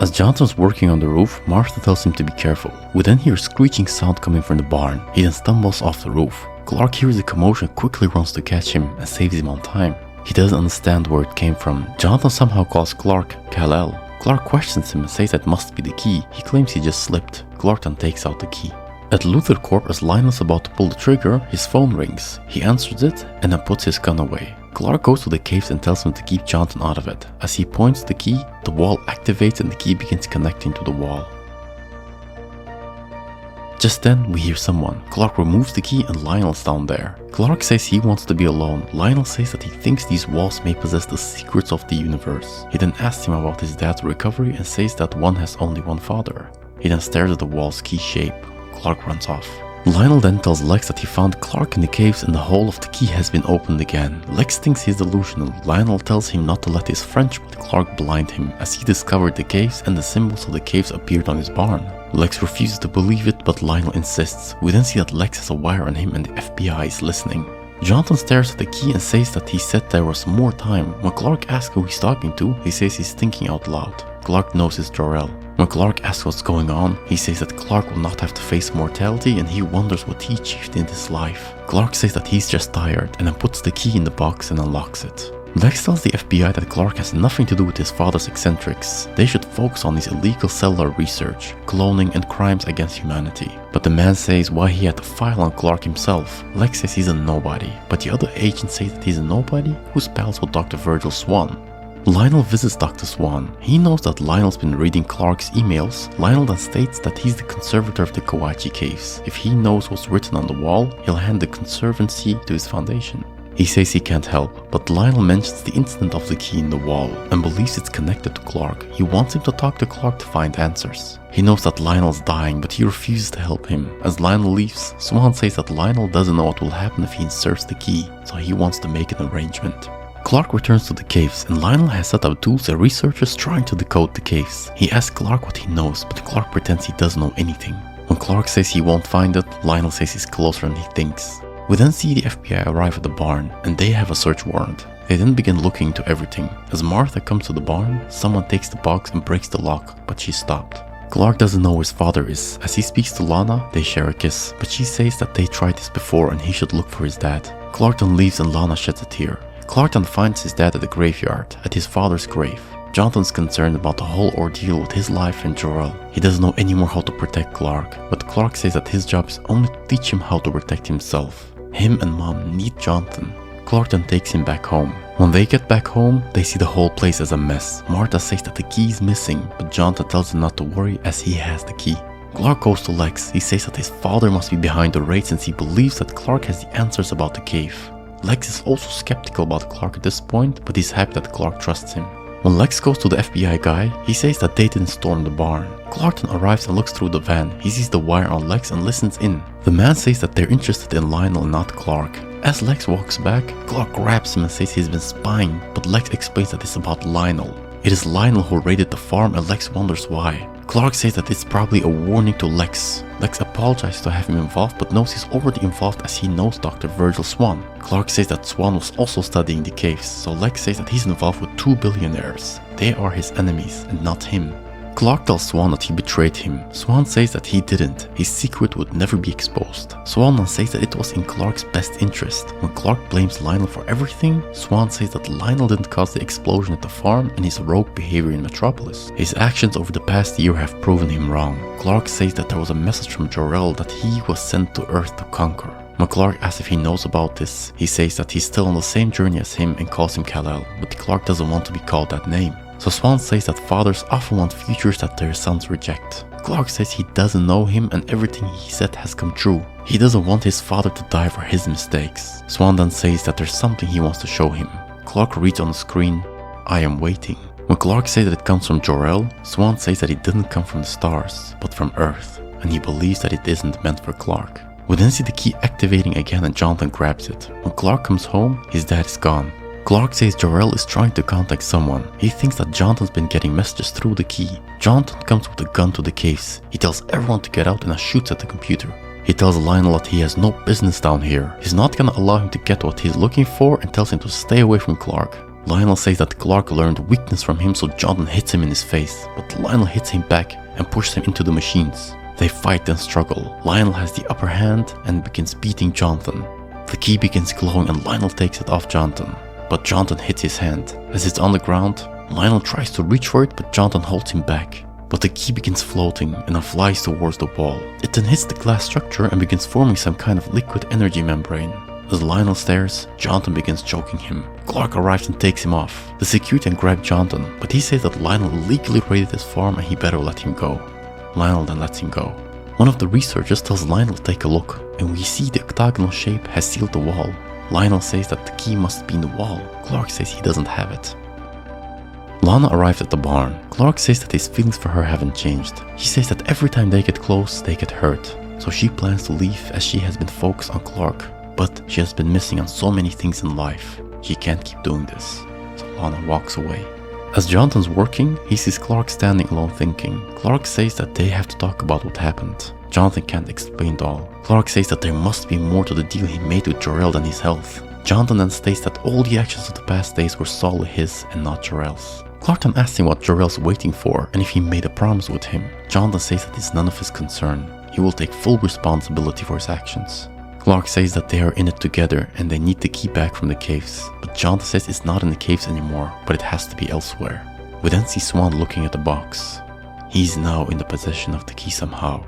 As Jonathan's working on the roof, Martha tells him to be careful. We then hear a screeching sound coming from the barn. He then stumbles off the roof. Clark hears the commotion, quickly runs to catch him and saves him on time. He doesn't understand where it came from. Jonathan somehow calls Clark Kal-El. Clark questions him and says that must be the key. He claims he just slipped. Clark then takes out the key. At Luther Corp, as Lionel's about to pull the trigger, his phone rings. He answers it and then puts his gun away. Clark goes to the caves and tells him to keep Jonathan out of it. As he points the key, the wall activates and the key begins connecting to the wall. Just then, we hear someone. Clark removes the key and Lionel's down there. Clark says he wants to be alone. Lionel says that he thinks these walls may possess the secrets of the universe. He then asks him about his dad's recovery and says that one has only one father. He then stares at the wall's key shape. Clark runs off. Lionel then tells Lex that he found Clark in the caves and the hole of the key has been opened again. Lex thinks he's delusional. Lionel tells him not to let his French but Clark blind him, as he discovered the caves and the symbols of the caves appeared on his barn. Lex refuses to believe it, but Lionel insists. We then see that Lex has a wire on him and the FBI is listening. Jonathan stares at the key and says that he said there was more time. When Clark asks who he's talking to, he says he's thinking out loud. Clark knows it's Jor-El. When Clark asks what's going on, he says that Clark will not have to face mortality and he wonders what he achieved in his life. Clark says that he's just tired and then puts the key in the box and unlocks it. Lex tells the FBI that Clark has nothing to do with his father's eccentrics. They should focus on his illegal cellular research, cloning and crimes against humanity. But the man says why he had to file on Clark himself. Lex says he's a nobody, but the other agent says that he's a nobody who's pals with Dr. Virgil Swann. Lionel visits Dr. Swann. He knows that Lionel's been reading Clark's emails. Lionel then states that he's the conservator of the Kawachi caves. If he knows what's written on the wall, he'll hand the conservancy to his foundation. He says he can't help, but Lionel mentions the incident of the key in the wall and believes it's connected to Clark. He wants him to talk to Clark to find answers. He knows that Lionel's dying, but he refuses to help him. As Lionel leaves, Swann says that Lionel doesn't know what will happen if he inserts the key, so he wants to make an arrangement. Clark returns to the caves and Lionel has set up tools and researchers trying to decode the caves. He asks Clark what he knows, but Clark pretends he doesn't know anything. When Clark says he won't find it, Lionel says he's closer than he thinks. We then see the FBI arrive at the barn and they have a search warrant. They then begin looking into everything. As Martha comes to the barn, someone takes the box and breaks the lock, but she's stopped. Clark doesn't know where his father is. As he speaks to Lana, they share a kiss, but she says that they tried this before and he should look for his dad. Clark then leaves and Lana sheds a tear. Clark then finds his dad at the graveyard, at his father's grave. Jonathan's concerned about the whole ordeal with his life and Jor-El. He doesn't know anymore how to protect Clark, but Clark says that his job is only to teach him how to protect himself. Him and Mom need Jonathan. Clark then takes him back home. When they get back home, they see the whole place as a mess. Martha says that the key is missing, but Jonathan tells him not to worry as he has the key. Clark goes to Lex. He says that his father must be behind the raid since he believes that Clark has the answers about the cave. Lex is also skeptical about Clark at this point, but he's happy that Clark trusts him. When Lex goes to the FBI guy, he says that they didn't storm the barn. Clark then arrives and looks through the van. He sees the wire on Lex and listens in. The man says that they're interested in Lionel and not Clark. As Lex walks back, Clark grabs him and says he's been spying, but Lex explains that it's about Lionel. It is Lionel who raided the farm and Lex wonders why. Clark says that it's probably a warning to Lex. Lex apologizes to have him involved but knows he's already involved as he knows Dr. Virgil Swann. Clark says that Swann was also studying the caves, so Lex says that he's involved with 2 billionaires. They are his enemies and not him. Clark tells Swann that he betrayed him. Swann says that he didn't. His secret would never be exposed. Swann then says that it was in Clark's best interest. When Clark blames Lionel for everything, Swann says that Lionel didn't cause the explosion at the farm and his rogue behavior in Metropolis. His actions over the past year have proven him wrong. Clark says that there was a message from Jor-El that he was sent to Earth to conquer. When Clark asks if he knows about this, he says that he's still on the same journey as him and calls him Kal-El, but Clark doesn't want to be called that name. So Swann says that fathers often want futures that their sons reject. Clark says he doesn't know him and everything he said has come true. He doesn't want his father to die for his mistakes. Swann then says that there's something he wants to show him. Clark reads on the screen, "I am waiting." When Clark says that it comes from Jor-El, Swann says that it didn't come from the stars, but from Earth, and he believes that it isn't meant for Clark. We then see the key activating again and Jonathan grabs it. When Clark comes home, his dad is gone. Clark says Jor-El is trying to contact someone. He thinks that Jonathan's been getting messages through the key. Jonathan comes with a gun to the caves. He tells everyone to get out and shoots at the computer. He tells Lionel that he has no business down here. He's not gonna allow him to get what he's looking for and tells him to stay away from Clark. Lionel says that Clark learned weakness from him, so Jonathan hits him in his face, but Lionel hits him back and pushes him into the machines. They fight and struggle. Lionel has the upper hand and begins beating Jonathan. The key begins glowing and Lionel takes it off Jonathan, but Jonathan hits his hand. As it's on the ground, Lionel tries to reach for it, but Jonathan holds him back. But the key begins floating and then flies towards the wall. It then hits the glass structure and begins forming some kind of liquid energy membrane. As Lionel stares, Jonathan begins choking him. Clark arrives and takes him off. The security then grabs Jonathan, but he says that Lionel illegally raided his farm and he better let him go. Lionel then lets him go. One of the researchers tells Lionel to take a look, and we see the octagonal shape has sealed the wall. Lionel says that the key must be in the wall. Clark says he doesn't have it. Lana arrives at the barn. Clark says that his feelings for her haven't changed. She says that every time they get close, they get hurt. So she plans to leave as she has been focused on Clark. But she has been missing on so many things in life. She can't keep doing this. So Lana walks away. As Jonathan's working, he sees Clark standing alone thinking. Clark says that they have to talk about what happened. Jonathan can't explain it all. Clark says that there must be more to the deal he made with Jor-El than his health. Jonathan then states that all the actions of the past days were solely his and not Jor-El's. Clark then asks him what Jor-El's waiting for and if he made a promise with him. Jonathan says that it's none of his concern. He will take full responsibility for his actions. Clark says that they are in it together and they need the key back from the caves, but Jonathan says it's not in the caves anymore, but it has to be elsewhere. We then see Swann looking at the box. He's now in the possession of the key somehow.